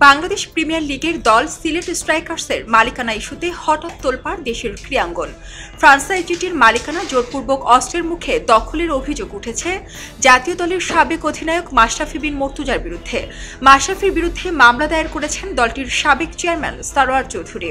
Bangladesh premier লিগের দল সিলেট স্ট্রাইকার্সের মালিকানা ইস্যুতে হঠাৎ তোলপাড় দেশের ক্রীড়াঙ্গন। ফ্রাঞ্চাইজিটির মালিকানা জোরপূর্বক অস্ত্রের মুখে দখলের অভিযোগ উঠেছে জাতীয় দলের সাবেক অধিনায়ক মাশরাফি বিন মর্তুজার বিরুদ্ধে। মাশরাফির বিরুদ্ধে মামলা দায়ের করেছেন দলটির সাবেক চেয়ারম্যান সারওয়ার চৌধুরী।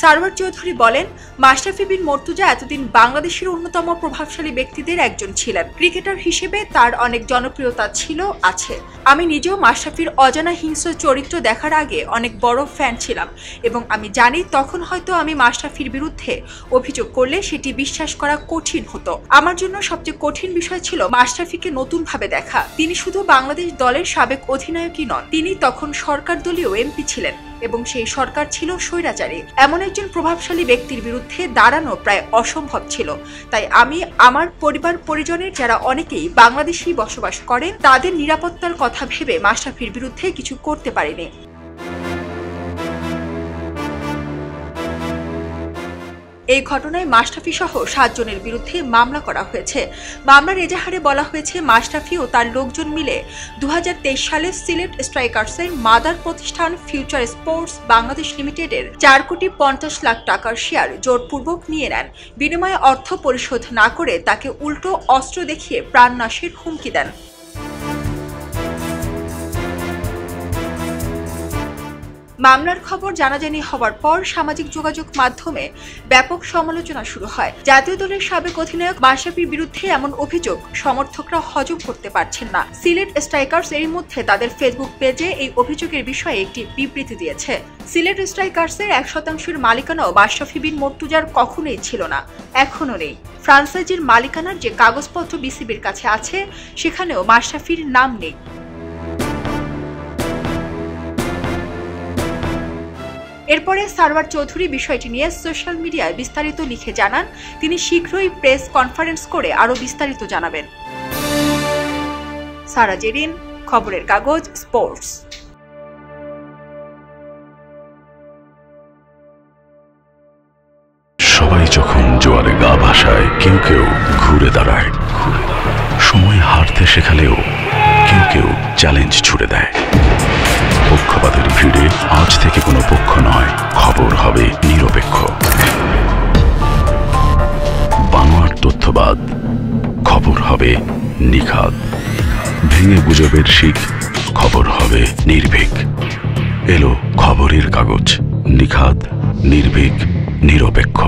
সারওয়ার চৌধুরী বলেন, মাশরাফি বিন মর্তুজা এতদিন বাংলাদেশের অন্যতম প্রভাবশালী ব্যক্তিদের একজন ছিলেন। ক্রিকেটার হিসেবে তার অনেক জনপ্রিয়তা ছিল, আছে। আমি নিজেও মাশরাফির অজানা হিংস্র চরিত্র দেখার আগে অনেক বড় ফ্যান ছিলাম এবং আমি জানি তখন হয়তো আমি মাশরাফির বিরুদ্ধে অভিযোগ করলে সেটি বিশ্বাস করা কঠিন হতো। আমার জন্য সবচেয়ে কঠিন বিষয় ছিল মাশরাফিকে নতুনভাবে দেখা। তিনি শুধু বাংলাদেশ দলের সাবেক অধিনায়কই নন, তিনি তখন সরকার দলীয় এমপি ছিলেন এবং সেই সরকার ছিল স্বৈরাচারী। এমন একজন প্রভাবশালী ব্যক্তির বিরুদ্ধে দাঁড়ানো প্রায় অসম্ভব ছিল। তাই আমি আমার পরিবার পরিজনের যারা অনেকেই বাংলাদেশেই বসবাস করেন তাদের নিরাপত্তার কথা ভেবে মাশরাফির বিরুদ্ধে কিছু করতে পারিনি। এই ঘটনায় মাশরাফি সহ 7 জনের বিরুদ্ধে মামলা করা হয়েছে। মামলার এজাহারে বলা হয়েছে, মাশরাফি ও তার লোকজন মিলে 2023 সালে সিলেট স্ট্রাইকার্সের মাদার প্রতিষ্ঠান ফিউচার স্পোর্টস বাংলাদেশ লিমিটেডের 4,50,00,000 টাকার শেয়ার জোরপূর্বক নিয়ে নেন। বিনিময়ে অর্থ পরিশোধ না করে তাকে উল্টো অস্ত্র দেখিয়ে প্রাণনাশের হুমকি দেন। মামলার খবর জানাজানি হওয়ার পর সামাজিক যোগাযোগ মাধ্যমে ব্যাপক সমালোচনা শুরু হয়। জাতীয় দলের সাবেক অধিনায়ক মাশরাফির বিরুদ্ধে এমন অভিযোগ সমর্থকরা হজম করতে পারছেন না। সিলেট স্ট্রাইকার্স এর মধ্যে তাদের ফেসবুক পেজে এই অভিযোগের বিষয়ে একটি বিবৃতি দিয়েছে। সিলেট স্ট্রাইকার্সের 1% মালিকানাও মাশরাফি বিন মর্তুজার কখনোই ছিল না, এখনো নেই। ফ্রাঞ্চাইজির মালিকানার যে কাগজপত্র বিসিবির কাছে আছে সেখানেও মাশরাফির নাম নেই। এরপরে সারওয়ার চৌধুরী বিষয়টি নিয়ে সোশ্যাল মিডিয়ায় বিস্তারিত লিখে জানান, তিনি শীঘ্রই প্রেস কনফারেন্স করে আরো বিস্তারিত জানাবেন। সারা জেরিন, খবরের কাগজ, স্পোর্টস। সবাই যখন জোয়ারে গা ভাসায়, কেউ কেউ ঘুরে দাঁড়ায়। সময় হারতে শেখালেও কেউ কেউ চ্যালেঞ্জ ছুড়ে দেয়। পক্ষপাতের ভিড়ে আজ থেকে কোনো পক্ষ নয়, খবর হবে নিরপেক্ষ। বানোয়ার তথ্যবাদ, খবর হবে নিখাদ। ভেঙে গুজবের শিখ, খবর হবে নির্ভীক। এলো খবরের কাগজ, নিখাদ, নির্ভীক, নিরপেক্ষ।